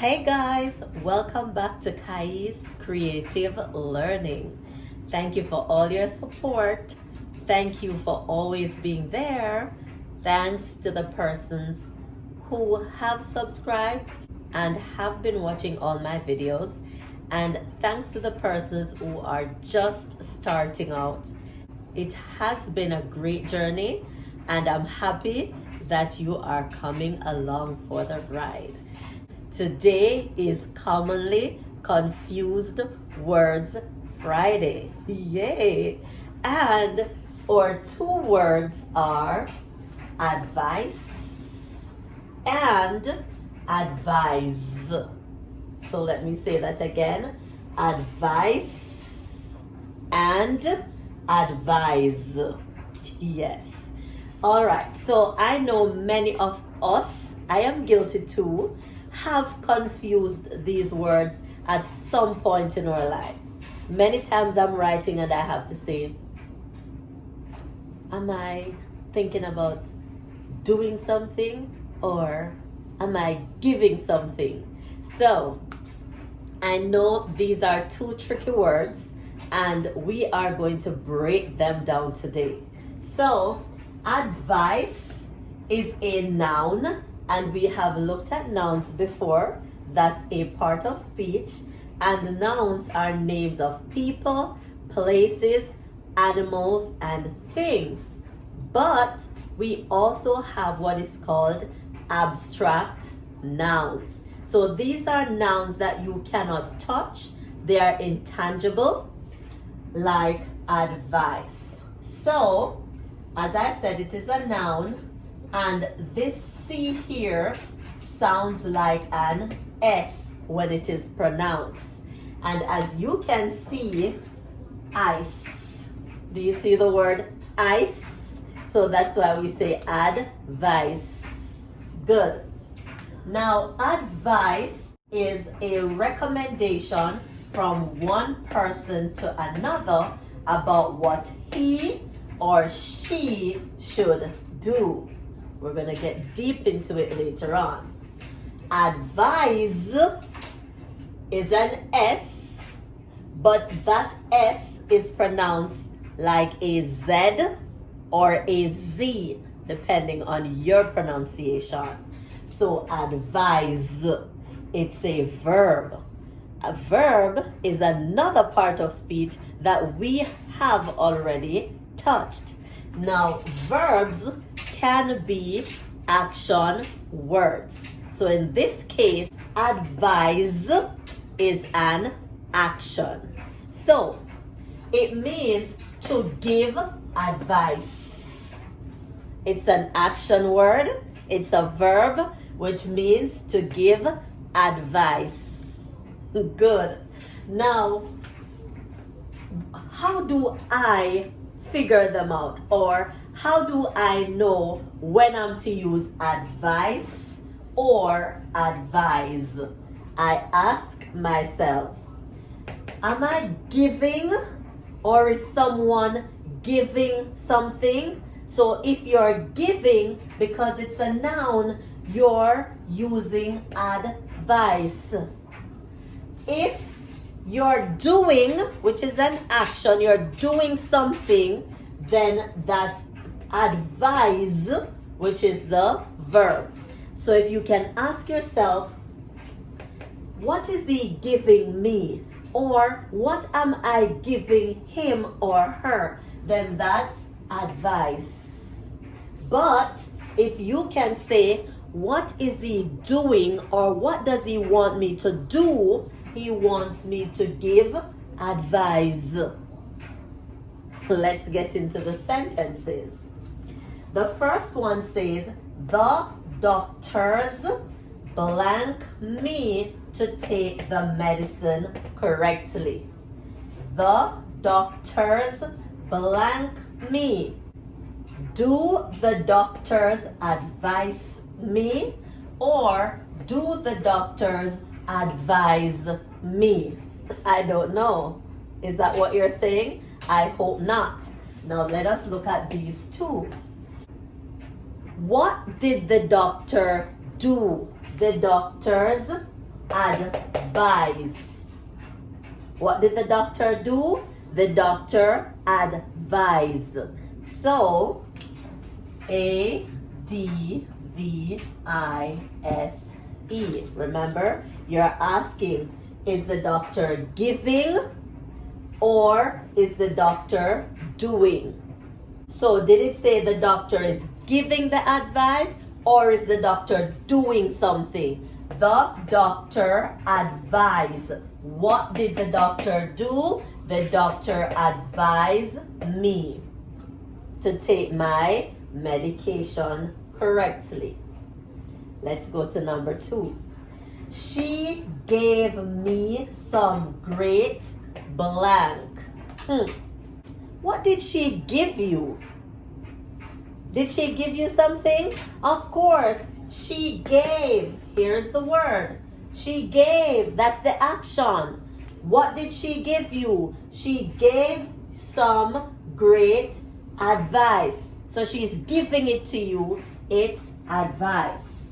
Hey guys, welcome back to KAYIE'S Creative Learning. Thank you for all your support. Thank you for always being there. Thanks to the persons who have subscribed and have been watching all my videos. And thanks to the persons who are just starting out. It has been a great journey, and I'm happy that you are coming along for the ride. Today is commonly confused words Friday. Yay! And our two words are advice and advise. So let me say that again. Advice and advise. Yes. All right. So I know many of us, I am guilty too, have confused these words at some point in our lives. Many times I'm writing and I have to say, am I thinking about doing something or am I giving something? So I know these are two tricky words and we are going to break them down today. So advice is a noun, and we have looked at nouns before. That's a part of speech, and nouns are names of people, places, animals, and things. But we also have what is called abstract nouns. So these are nouns that you cannot touch. They are intangible, like advice. So, as I said, it is a noun, and this C here sounds like an S when it is pronounced. And as you can see, ice. Do you see the word ice? So that's why we say advice. Good. Now, advice is a recommendation from one person to another about what he or she should do. We're going to get deep into it later on. Advise is an S, but that S is pronounced like a Z or a Z, depending on your pronunciation. So advise, it's a verb. A verb is another part of speech that we have already touched. Now, verbs can be action words. So in this case, advise is an action. So it means to give advice. It's an action word. It's a verb, which means to give advice. Good. Now, how do I figure them out, or how do I know when I'm to use advice or advise? I ask myself, am I giving, or is someone giving something? So if you're giving, because it's a noun, you're using advice. If you're doing, which is an action, you're doing something, then that's advise, which is the verb. So if you can ask yourself, what is he giving me? Or what am I giving him or her? Then that's advice. But if you can say, what is he doing, or what does he want me to do? He wants me to give advice. Let's get into the sentences. The first one says, the doctors blank me to take the medicine correctly. The doctors blank me. Do the doctors advise me, or do the doctors advise me? I don't know. Is that what you're saying? I hope not. Now let us look at these two. What did the doctor do? The doctors advise. What did the doctor do? The doctor advised. So, ADVISE. Remember, you're asking, is the doctor giving or is the doctor doing? So, did it say the doctor is giving the advice or is the doctor doing something? The doctor advised. What did the doctor do? The doctor advised me to take my medication correctly. Let's go to number 2. She gave me some great blank. What did she give you? Did she give you something? Of course, she gave. Here's the word. She gave. That's the action. What did she give you? She gave some great advice. So she's giving it to you. It's advice.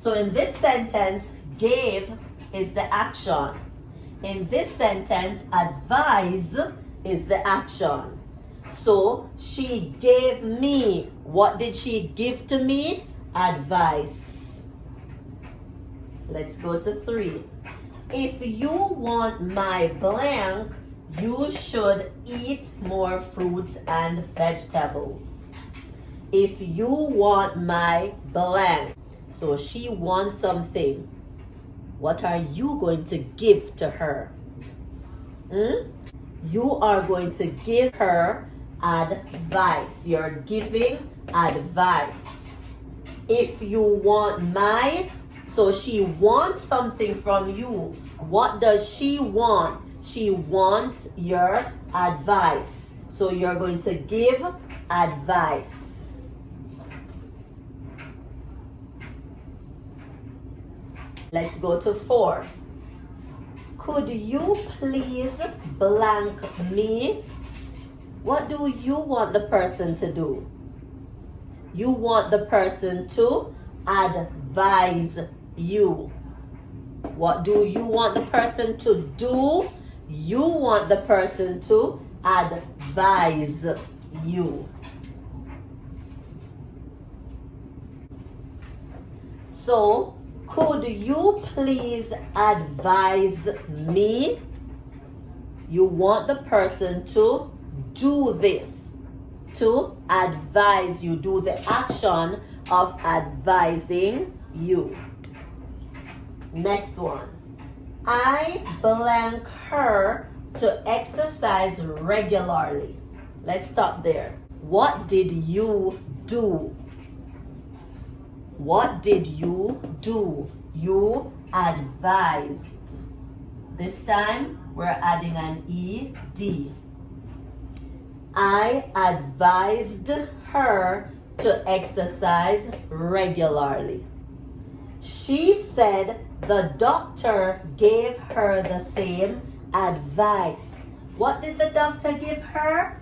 So in this sentence, gave is the action. In this sentence, advise is the action. So she gave me. What did she give to me? Advice. Let's go to 3. If you want my blank, you should eat more fruits and vegetables. If you want my blank. So she wants something. What are you going to give to her? You are going to give her advice. You're giving advice. If you want my, so she wants something from you. What does she want? She wants your advice. So you're going to give advice. Let's go to 4. Could you please blank me? What do you want the person to do? You want the person to advise you. What do you want the person to do? You want the person to advise you. So, could you please advise me? You want the person to do this, to advise you, do the action of advising you. Next one. I blank her to exercise regularly. Let's stop there. What did you do? What did you do? You advised. This time we're adding an ED. I advised her to exercise regularly. She said the doctor gave her the same advice. What did the doctor give her?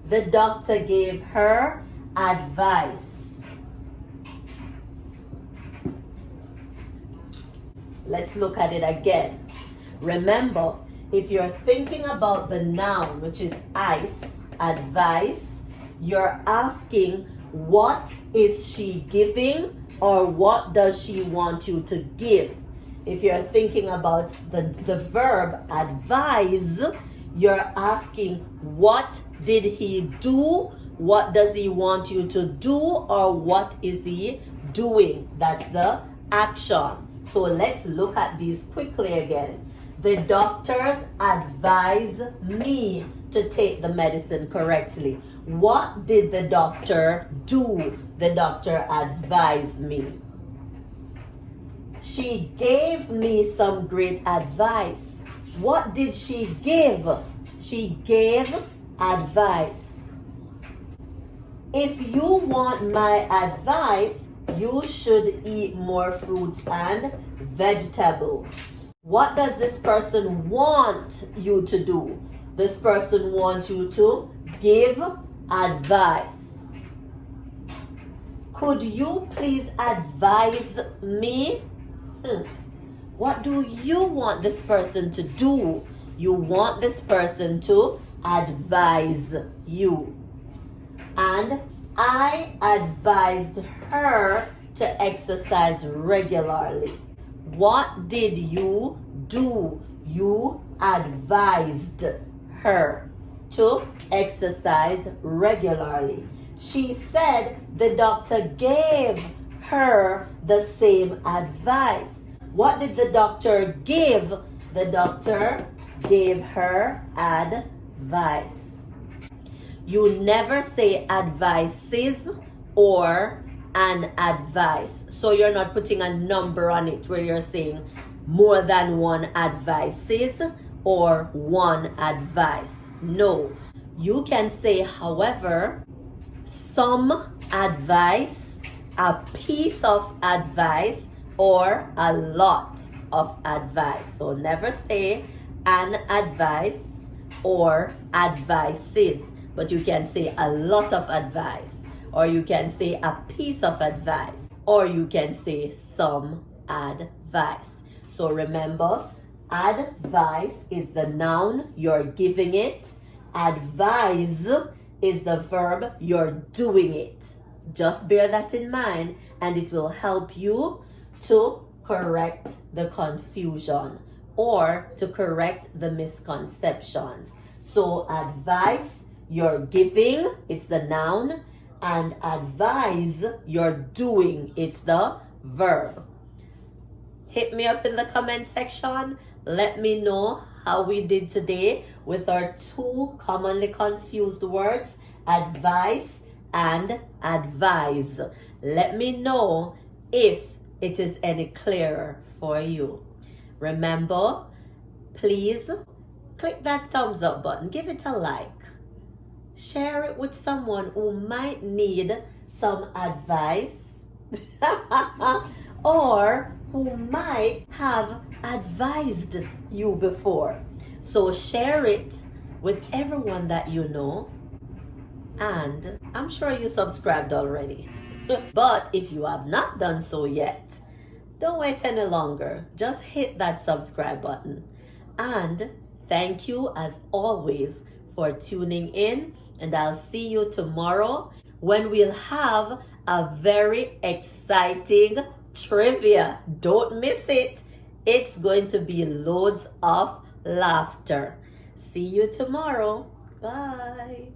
The doctor gave her advice. Let's look at it again. Remember, if you're thinking about the noun, which is ice, advice, you're asking, what is she giving or what does she want you to give? If you're thinking about the verb advise, you're asking, what did he do? What does he want you to do? Or what is he doing? That's the action. So let's look at these quickly again. The doctors advise me to take the medicine correctly. What did the doctor do? The doctor advised me. She gave me some great advice. What did she give? She gave advice. If you want my advice, you should eat more fruits and vegetables. What does this person want you to do? This person wants you to give advice. Could you please advise me? What do you want this person to do? You want this person to advise you. And I advised her to exercise regularly. What did you do? You advised her to exercise regularly. She said the doctor gave her the same advice. What did the doctor give? The doctor gave her advice. You never say advices or an advice. So you're not putting a number on it where you're saying more than one advices or one advice. No. You can say, however, some advice, a piece of advice, or a lot of advice. So never say an advice or advices, but you can say a lot of advice, or you can say a piece of advice, or you can say some advice. So remember, advice is the noun, you're giving it. Advise is the verb, you're doing it. Just bear that in mind, and it will help you to correct the confusion or to correct the misconceptions. So advice, you're giving, it's the noun, and advise, you're doing, it's the verb. Hit me up in the comment section. Let me know how we did today with our two commonly confused words, advice and advise. Let me know if it is any clearer for you. Remember, please click that thumbs up button, give it a like, share it with someone who might need some advice or who might have advised you before. So share it with everyone that you know, and I'm sure you subscribed already. But if you have not done so yet, don't wait any longer. Just hit that subscribe button. And thank you as always for tuning in. And I'll see you tomorrow when we'll have a very exciting trivia. Don't miss it. It's going to be loads of laughter. See you tomorrow. Bye.